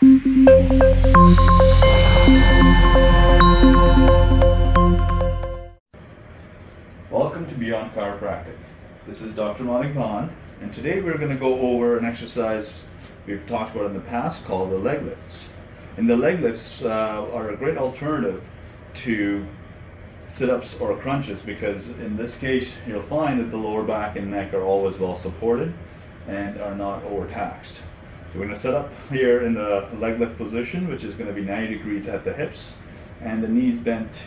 Welcome to Beyond Chiropractic. This is Dr. Manik Bhan, and today we're going to go over an exercise we've talked about in the past called the leg lifts. And the leg lifts are a great alternative to sit-ups or crunches, because in this case you'll find that the lower back and neck are always well supported and are not overtaxed. So we're going to set up here in the leg lift position, which is going to be 90 degrees at the hips and the knees bent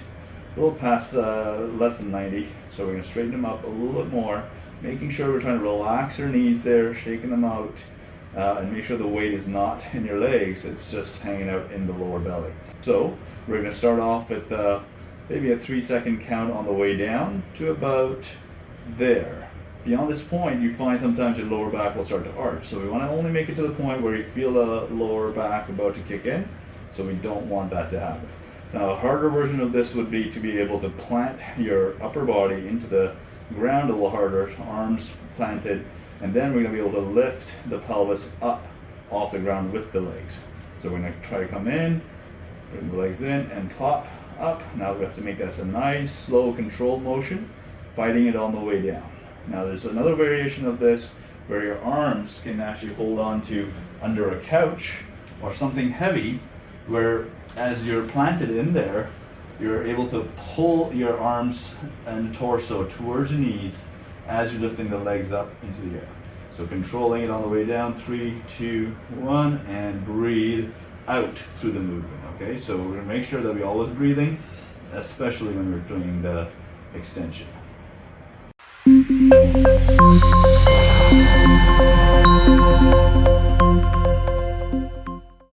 a little past less than 90. So we're going to straighten them up a little bit more, making sure we're trying to relax your knees there, shaking them out, and make sure the weight is not in your legs, it's just hanging out in the lower belly. So we're going to start off with maybe a 3-second count on the way down to about there. Beyond this point, you find sometimes your lower back will start to arch. So we want to only make it to the point where you feel the lower back about to kick in. So we don't want that to happen. Now, a harder version of this would be to be able to plant your upper body into the ground a little harder, arms planted, and then we're going to be able to lift the pelvis up off the ground with the legs. So we're going to try to come in, bring the legs in, and pop up. Now we have to make this a nice, slow, controlled motion, fighting it on the way down. Now there's another variation of this where your arms can actually hold on to under a couch or something heavy, where as you're planted in there, you're able to pull your arms and torso towards your knees as you're lifting the legs up into the air. So controlling it on the way down, 3, 2, 1, and breathe out through the movement. Okay, so we're going to make sure that we're always breathing, especially when we're doing the extension.